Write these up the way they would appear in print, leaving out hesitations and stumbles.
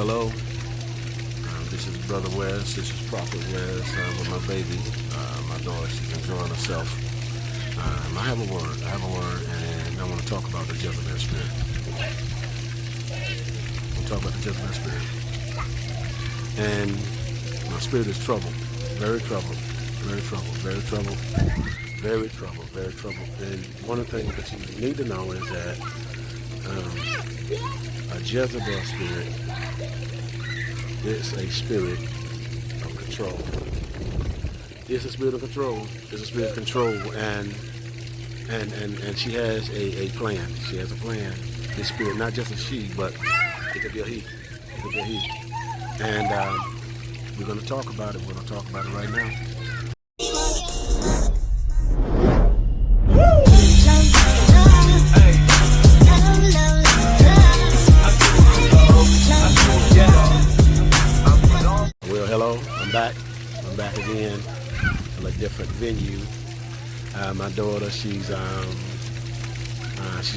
Hello. This is Brother West. This is Prophet West with my baby, my daughter. She's enjoying herself. I have a word, and I want to talk about the Jezebel spirit. We'll talk about the Jezebel spirit. And my spirit is troubled, very troubled, very troubled, very troubled, very troubled, very troubled. And one of the things that you need to know is that a Jezebel spirit is a spirit of control. It's a spirit of control. It's a spirit of control, and she has a plan. She has a plan. This spirit, not just a she, but it could be a he. It could be a he. And we're going to talk about it. We're going to talk about it right now. Well, hello. I'm back again in a different venue. My daughter, she's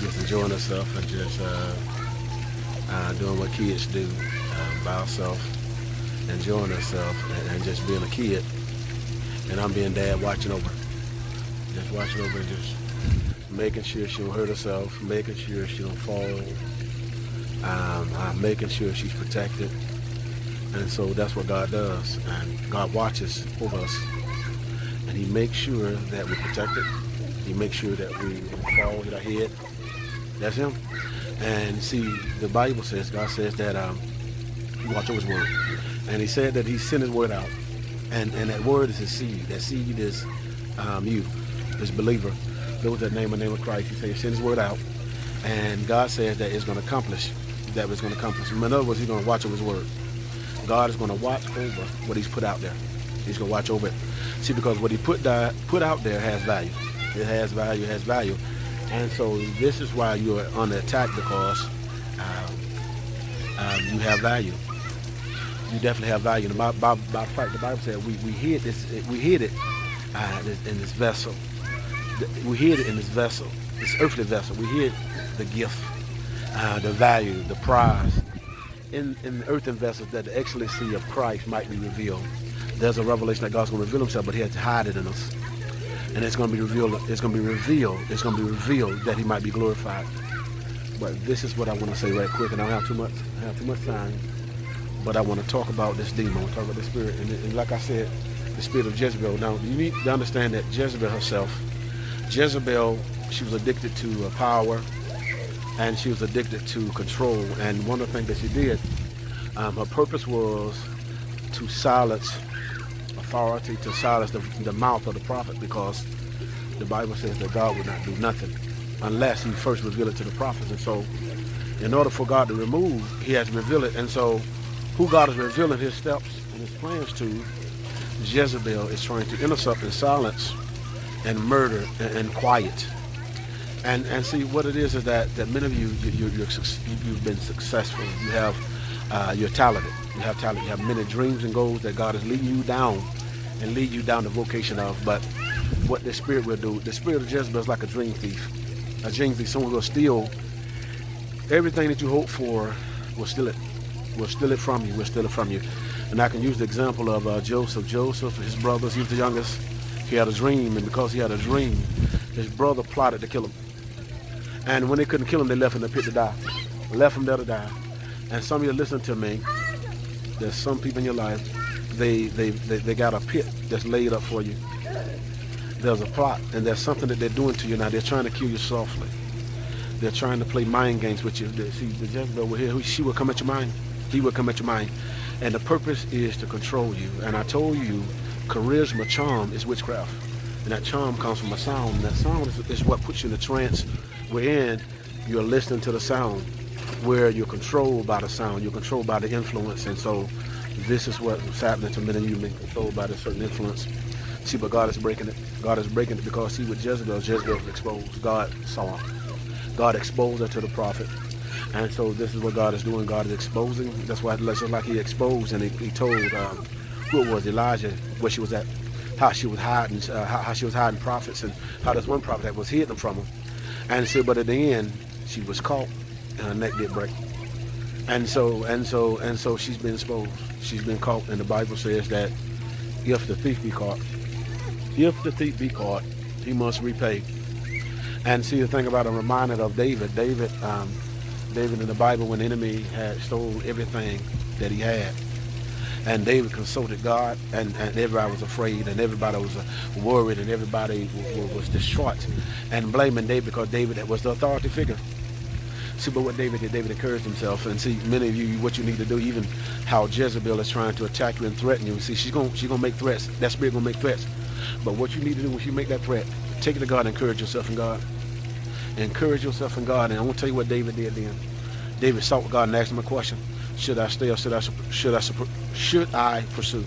just enjoying herself and just doing what kids do by herself, enjoying herself and just being a kid. And I'm being dad, watching over her. Just watching over her, just making sure she don't hurt herself, making sure she don't fall, making sure she's protected. And so that's what God does. And God watches over us. And He makes sure that we're protected. He makes sure that we don't fall, hit our head. That's Him. And see, the Bible says, God says that He watches over His word. And He said that He sent His word out. And that word is His seed. That seed is you, this believer. Those that name the name of Christ. He said He sent His word out. And God says that it's going to accomplish that it's going to accomplish. In other words, He's going to watch over His word. God is going to watch over what He's put out there. He's going to watch over it. See, because what He put out there has value. It has value, it has value. And so this is why you're under attack, because you have value. You definitely have value. And by fact, the Bible said we hid this. We hid it in this vessel. We hid it in this vessel, this earthly vessel. We hid the gift, the value, the prize in the earthen vessels, that the excellency of Christ might be revealed. There's a revelation that God's going to reveal Himself, but He had to hide it in us. And it's going to be revealed. It's going to be revealed. It's going to be revealed that He might be glorified. But this is what I want to say right quick, and I don't have too much time. But I want to talk about this demon. I want to talk about this spirit, and like I said, the spirit of Jezebel. Now you need to understand that Jezebel herself, Jezebel, she was addicted to power, and she was addicted to control. And one of the things that she did, her purpose was to silence authority, to silence the mouth of the prophet, because the Bible says that God would not do nothing unless He first revealed it to the prophets. And so in order for God to remove, He has to reveal it. And so who God is revealing His steps and His plans to, Jezebel is trying to intercept and silence and murder and quiet. And see, what it is that many of you've been successful. You have you're talented. You have talent. You have many dreams and goals that God is leading you down, and lead you down the vocation of. But what the spirit will do, the spirit of Jezebel is like a dream thief. A dream thief, someone will steal everything that you hope for. Will steal it. Will steal it from you. Will steal it from you. And I can use the example of Joseph. Joseph, his brothers, he was the youngest. He had a dream, and because he had a dream, his brother plotted to kill him. And when they couldn't kill him, they left him in the pit to die. Left him there to die. And some of you listen to me. There's some people in your life, they got a pit that's laid up for you. There's a plot, and there's something that they're doing to you now. They're trying to kill you softly. They're trying to play mind games with you. See, the Jezebel will here, she will come at your mind. He will come at your mind. And the purpose is to control you. And I told you, charisma, charm is witchcraft. And that charm comes from a sound. And that sound is what puts you in a trance wherein you're listening to the sound, where you're controlled by the sound, you're controlled by the influence. And so this is what's happening to many of you, being controlled by a certain influence. See, but God is breaking it. God is breaking it, because see, with Jezebel was exposed. God saw her. God exposed her to the prophet. And so this is what God is doing. God is exposing. That's why, just like He exposed, and he told who it was, Elijah, where she was at, how she was hiding, how she was hiding prophets, and how there's one prophet that was hidden from him. And so, but at the end, she was caught, and her neck did break. And so she's been exposed. She's been caught, and the Bible says that if the thief be caught, he must repay. And see, the thing about, I'm reminded of David. David in the Bible, when the enemy had stole everything that he had, and David consulted God, and everybody was afraid, and everybody was worried, and everybody was distraught and blaming David, because David was the authority figure. See, but what David did, David encouraged himself. And see, many of you, what you need to do, even how Jezebel is trying to attack you and threaten you. See, she's gonna make threats. That spirit gonna make threats. But what you need to do, when you make that threat, take it to God and encourage yourself in God. Encourage yourself in God. And I want to tell you what David did then. David sought with God and asked him a question: should I stay, or should I pursue?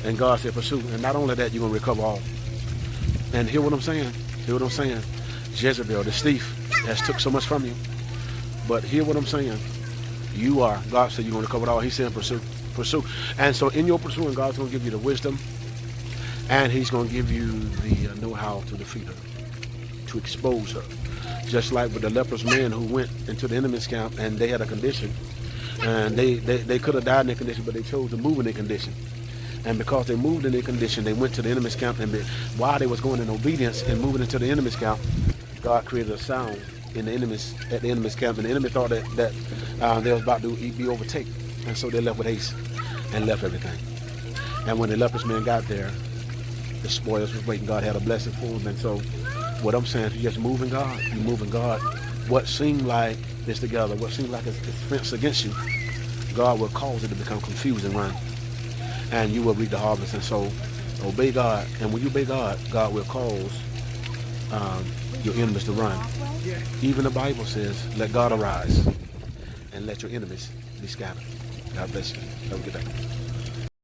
And God said, pursue. And not only that, you're gonna recover all. And hear what I'm saying. Jezebel, the thief, has took so much from you. But hear what I'm saying. God said you're going to recover it all. He said pursue. And so in your pursuing, God's going to give you the wisdom, and he's going to give you the know-how to defeat her, to expose her. Just like with the leprous men who went into the enemy's camp, and they had a condition, and they could have died in their condition, but they chose to move in their condition. And because they moved in their condition, they went to the enemy's camp, and while they was going in obedience and moving into the enemy's camp, God created a sound at the enemy's camp, and the enemy thought that they was about to be overtaken, and so they left with haste and left everything. And when the leprous man got there, the spoils was waiting. God had a blessing for him. And so what I'm saying is, you just move in God. You move in God. What seemed like is together, what seemed like it's fenced against you, God will cause it to become confused and run, and you will reap the harvest. And so obey God, and when you obey God, God will cause your enemies to run. Even the Bible says, let God arise and let your enemies be scattered. God bless you. Have a good day.